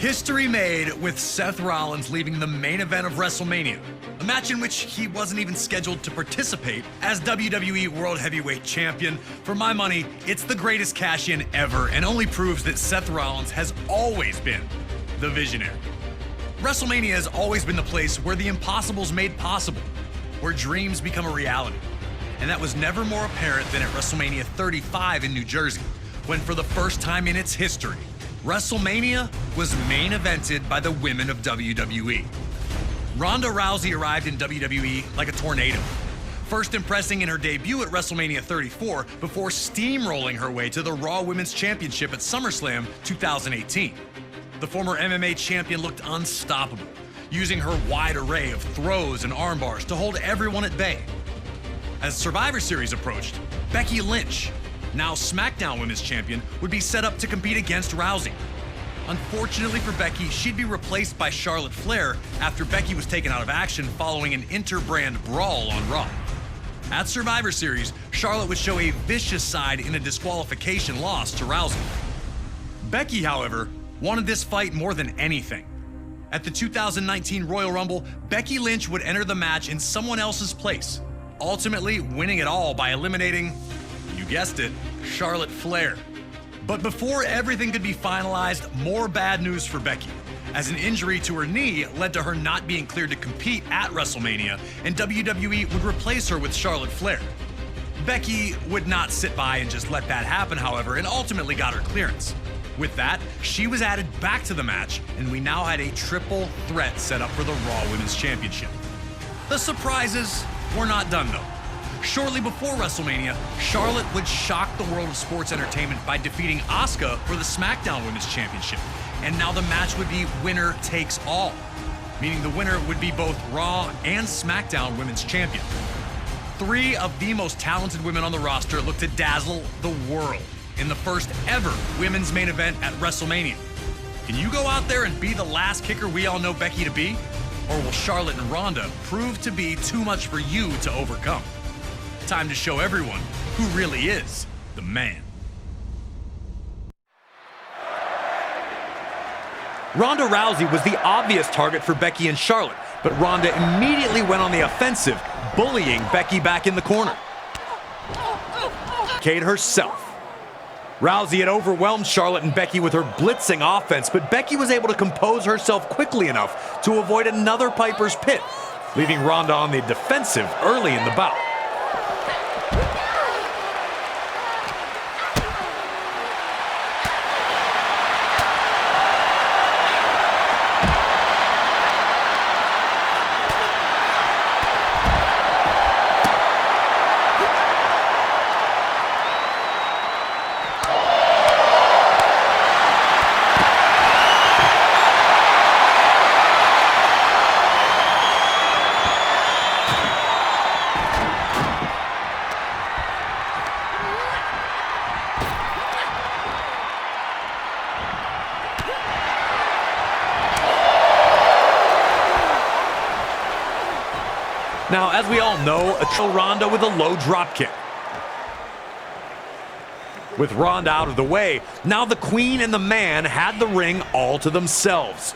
History made with Seth Rollins leaving the main event of WrestleMania, a match in which he wasn't even scheduled to participate as WWE World Heavyweight Champion. For my money, it's the greatest cash-in ever and only proves that Seth Rollins has always been the visionary. WrestleMania has always been the place where the impossible's made possible, where dreams become a reality. And that was never more apparent than at WrestleMania 35 in New Jersey, when for the first time in its history, WrestleMania was main evented by the women of WWE. Ronda Rousey arrived in WWE like a tornado, first impressing in her debut at WrestleMania 34 before steamrolling her way to the Raw Women's Championship at SummerSlam 2018. The former MMA champion looked unstoppable, using her wide array of throws and arm bars to hold everyone at bay. As Survivor Series approached, Becky Lynch, now SmackDown Women's Champion, would be set up to compete against Rousey. Unfortunately for Becky, she'd be replaced by Charlotte Flair after Becky was taken out of action following an inter-brand brawl on Raw. At Survivor Series, Charlotte would show a vicious side in a disqualification loss to Rousey. Becky, however, wanted this fight more than anything. At the 2019 Royal Rumble, Becky Lynch would enter the match in someone else's place, ultimately winning it all by eliminating, you guessed it, Charlotte Flair. But before everything could be finalized, more bad news for Becky, as an injury to her knee led to her not being cleared to compete at WrestleMania, and WWE would replace her with Charlotte Flair. Becky would not sit by and just let that happen, however, and ultimately got her clearance. With that, she was added back to the match, and we now had a triple threat set up for the Raw Women's Championship. The surprises were not done, though. Shortly before WrestleMania, Charlotte would shock the world of sports entertainment by defeating Asuka for the SmackDown Women's Championship. And now the match would be winner takes all, meaning the winner would be both Raw and SmackDown Women's Champion. Three of the most talented women on the roster look to dazzle the world in the first ever women's main event at WrestleMania. Can you go out there and be the last kicker we all know Becky to be? Or will Charlotte and Ronda prove to be too much for you to overcome? Time to show everyone who really is the man. Ronda Rousey was the obvious target for Becky and Charlotte, but Ronda immediately went on the offensive, bullying Becky back in the corner. Kate herself. Rousey had overwhelmed Charlotte and Becky with her blitzing offense, but Becky was able to compose herself quickly enough to avoid another Piper's Pit, leaving Ronda on the defensive early in the bout. Now, as we all know, Ronda with a low drop kick. With Ronda out of the way, now the Queen and the Man had the ring all to themselves.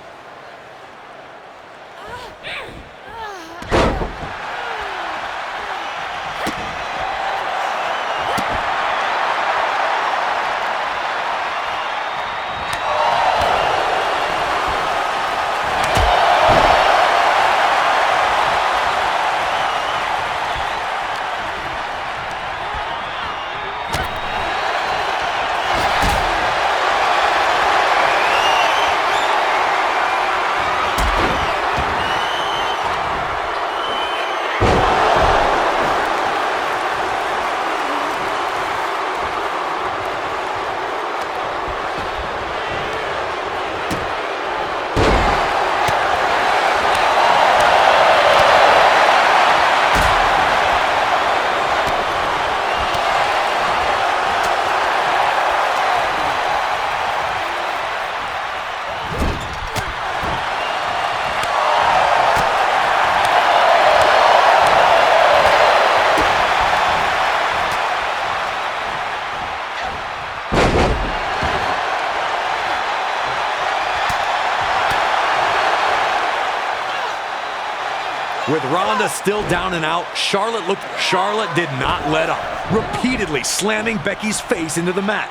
With Ronda still down and out, Charlotte did not let up, repeatedly slamming Becky's face into the mat.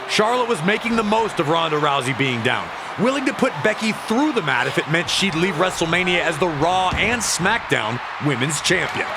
Charlotte was making the most of Ronda Rousey being down, willing to put Becky through the mat if it meant she'd leave WrestleMania as the Raw and SmackDown Women's Champion.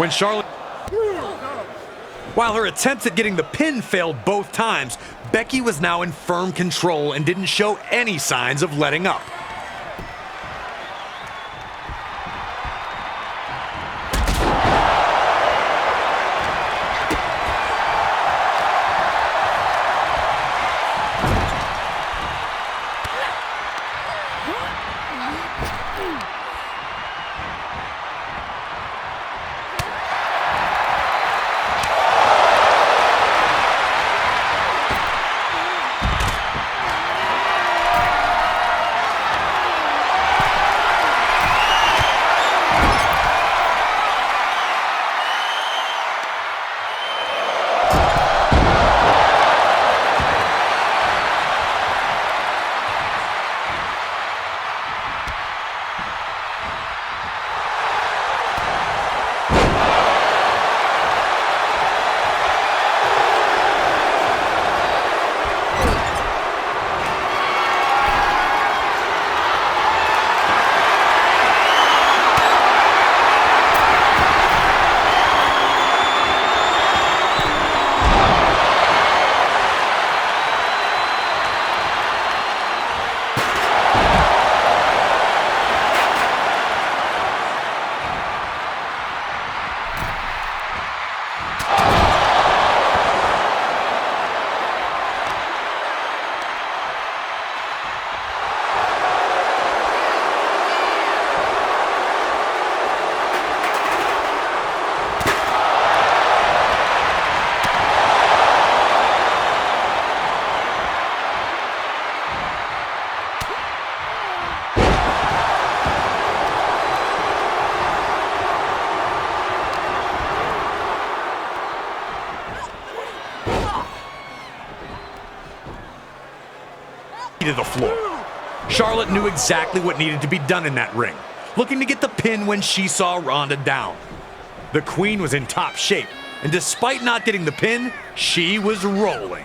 when Charlotte... While her attempts at getting the pin failed both times, Becky was now in firm control and didn't show any signs of letting up. to the floor. Charlotte knew exactly what needed to be done in that ring, looking to get the pin when she saw Ronda down. The Queen was in top shape, and despite not getting the pin, she was rolling.